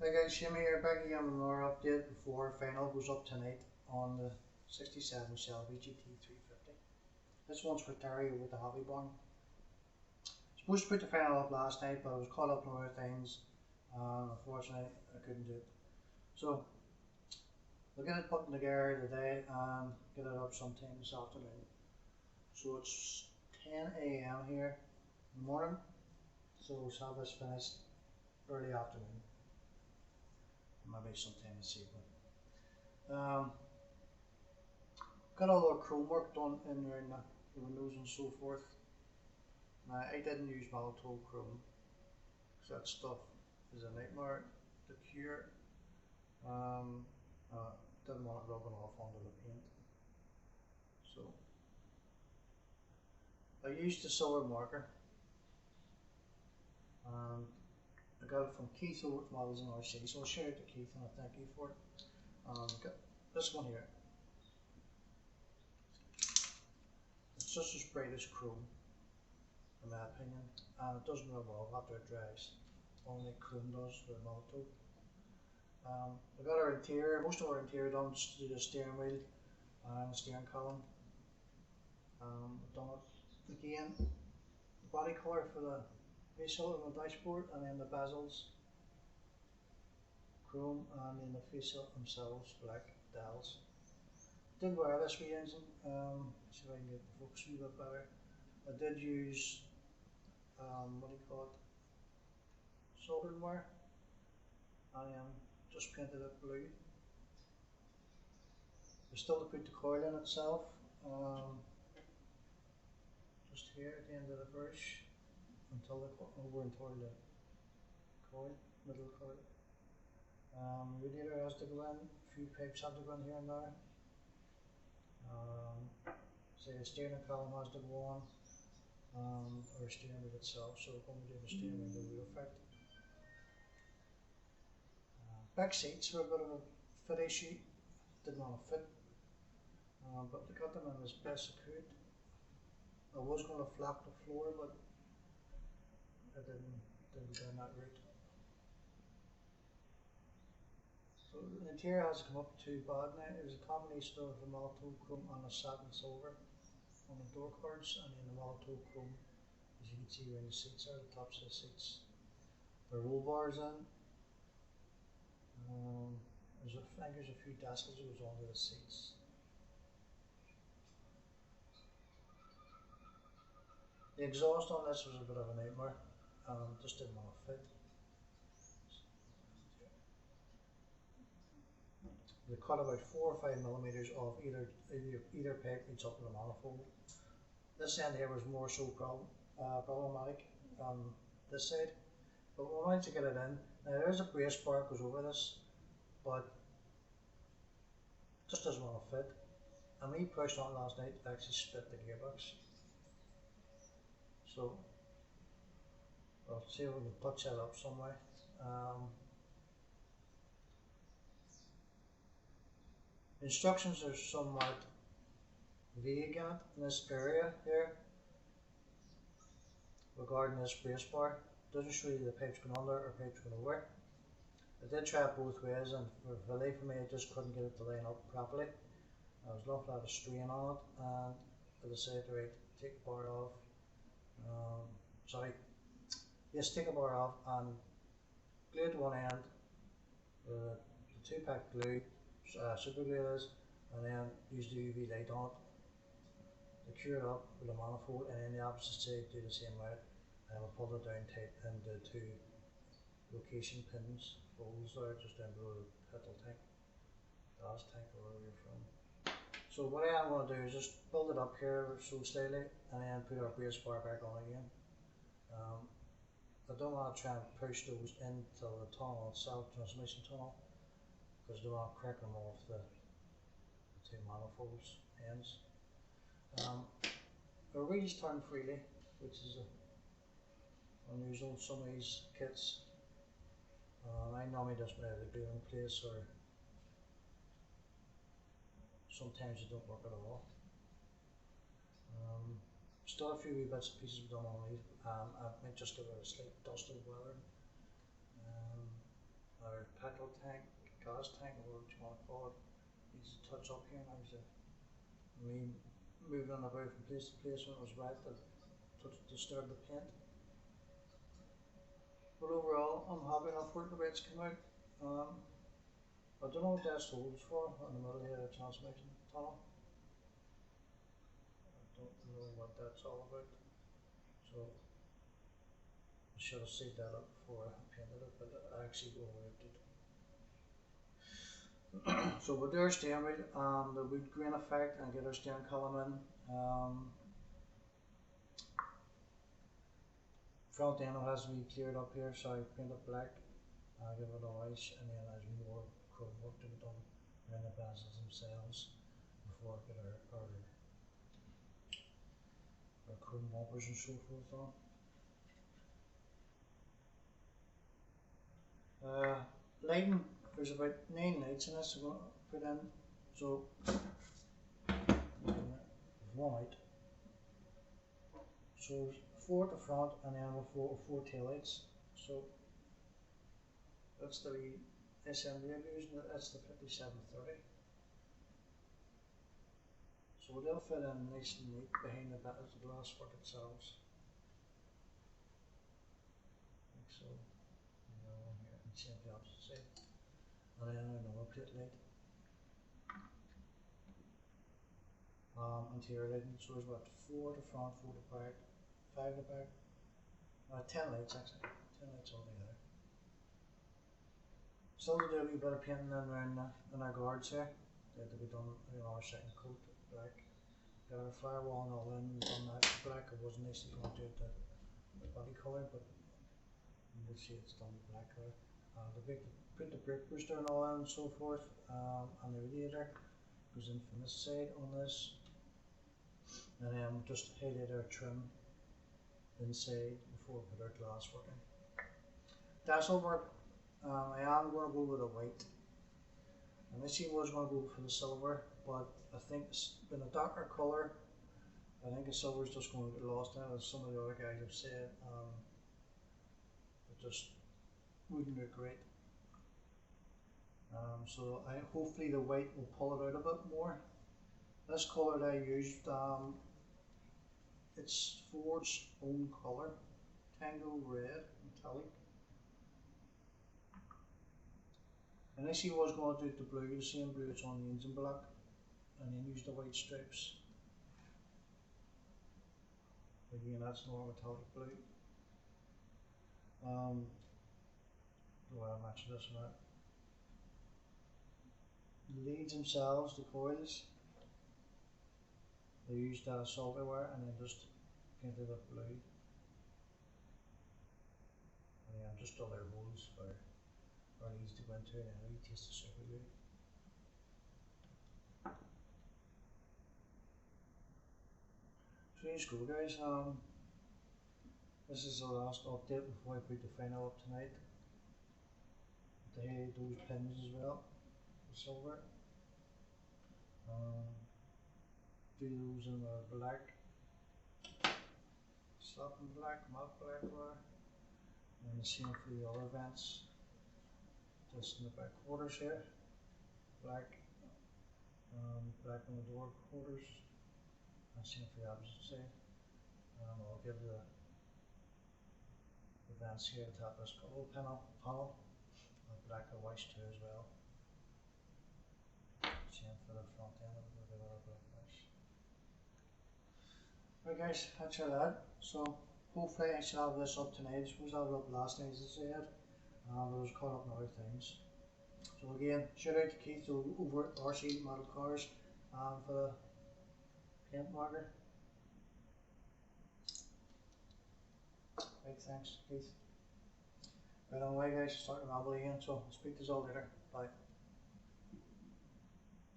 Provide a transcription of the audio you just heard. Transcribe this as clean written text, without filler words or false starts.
Hi guys, Shelby here, back again with another update before final goes up tonight on the 67 Shelby GT-350. This one's for Terry with the hobby barn. Supposed to put the final up last night, but I was caught up on other things and unfortunately I couldn't do it. So we'll get it put in the together today and get it up sometime this afternoon. So it's 10 AM here in the morning, so we'll have this finished early afternoon. Maybe sometime this evening. Got all the chrome work done in around the windows and so forth. Now I didn't use Malto chrome because that stuff is a nightmare to cure. Didn't want it rubbing off onto the paint. So I used the silver marker. I got it from Keith over at Models in RC, so I'll share it to Keith and I thank you for it. Got this one here. It's just as bright as chrome, in my opinion, and it doesn't rub off after it dries, only chrome does with Malto. We got our interior, most of our interior done to the steering wheel and the steering column. Done it again, the body colour for the facial on the dashboard, and then the bezels chrome, and then the facial themselves black dials. Did wear this wee engine, see if I can get the focus a wee bit better. I did use what do you call it, soldering wire, and just painted it blue. There's still to put the coil in itself, just here at the end of the brush, until over and toward the coil, middle coil. Radiator has to go in, a few pipes have to go in here and there. Say the steering column has to go on, or steering wheel itself, so we're going to do the steering wheel wheel effect. Back seats were a bit of a fit issue, didn't want to fit, but they got them in as best I could. I was going to flap the floor, but I didn't go down that route. So the interior hasn't come up too bad now. It was a combination of the Malto chrome and the satin silver on the door cards, and then the Malto chrome, as you can see around the seats are, the tops of the seats. The roll bars in. I think there's a few decals that goes onto the seats. The exhaust on this was a bit of a nightmare. Just didn't want to fit. They cut about 4 or 5 millimeters off either pipe meets up in the manifold. This end here was more so problematic this side, but we managed to get it in. Now there is a brace bar that goes over this, but it just doesn't want to fit. And we pushed on last night to actually split the gearbox. So I'll see if we can touch that up some way. Instructions are somewhat vague in this area here regarding this brace bar. It doesn't show you the pipes going under or pipes going over. I did try it both ways, and for the life of me I just couldn't get it to line up properly. I was looking at a strain on it, and I decided to take the bar off. Take a bar off and glue it to one end, the 2-pack glue, super glue it is, and then use the UV light on it to cure it up with a manifold, and then the opposite side do the same way. And I'll pull it down tight into 2 location pins, holes there just down below the petrol tank, gas tank, or wherever you're from. So what I am going to do is just build it up here so slightly, and then put our brace bar back on again. I don't want to try and push those into the tunnel itself, transmission tunnel, because I don't want to crack them off the 2 manifolds ends. The wheels turn freely, which is unusual in some of these kits. I normally just have the glue in place, or sometimes they don't work at all. Still a few wee bits and pieces done on these. I might just give it a slight dust of weather. Our petrol tank, gas tank, or what you want to call it, needs to touch up here now. Moving on about from place to place when it was wet that disturbed the paint. But overall, I'm happy enough with the way it's come out. I don't know what this holds for in the middle here, the transmission tunnel. I don't know what that's all about. So I should have seen that up before I painted it, but I actually overlooked it. So we'll do our steering wheel, the wood grain effect, and get our steering column in. Front end has to be cleared up here, so I paint it black, give it a wash, and then there's more chrome work to be done around the bezels themselves before I get our chrome bumpers and so forth on. Lighting, there's about 9 lights in this I'm going to put in, so one light. So 4 at the front and then four tail lights. So that's the assembly I'm using, that's the 5730. So they'll fit in nice and neat behind the glass work itself. Like so. Here and same the opposite side. And then another plate light. Interior lighting, so there's what, 4 at the front, 4 at the back, 5 at the back, 10 lights actually, 10 lights altogether. Still to do a wee bit of painting around in our guards here. They had to be done, our second coat, black. Got our firewall and all in, done that black. It wasn't nicely going to do the body colour, but you'll see it's done with black colour. Put the brake booster and all in and so forth, and the radiator goes in from this side on this. And then just highlight our trim inside before we put our glass work in. Dazzle work, I am going to go with a white. Initially I was going to go for the silver, but I think it's been a darker colour. I think the silver is just going to get lost in it, as some of the other guys have said. It just wouldn't look great. So hopefully the white will pull it out a bit more. This colour that I used, it's Ford's own colour, Tango Red Metallic. Initially I was going to do the blue, the same blue that's on the engine block, and then use the white stripes. Again, that's not metallic blue. The way I match this one out. The leads themselves, the coils, they used solder wire and then just painted it blue. And then just other holes for our leads to go into, and then retest the super glue. So let's go guys, this is the last update before I put the final up tonight. They had those pins as well, the silver. Do those in the black, satin black, matte black wire, and the same for the other vents. Just in the back quarters here, black, black on the door quarters, and same for the opposite side. I'll give the vents here to top this control panel, black or white too as well. Same for the front end of the black wash. Right guys, that's that. So hopefully I should have this up tonight. I suppose I was up last night as I said. I was caught up in other things. So again, shout out to Keith over at RC Model Cars for the paint marker. Right, thanks Keith. Right on the way guys, starting to ramble again, so I'll speak to you all later. Bye.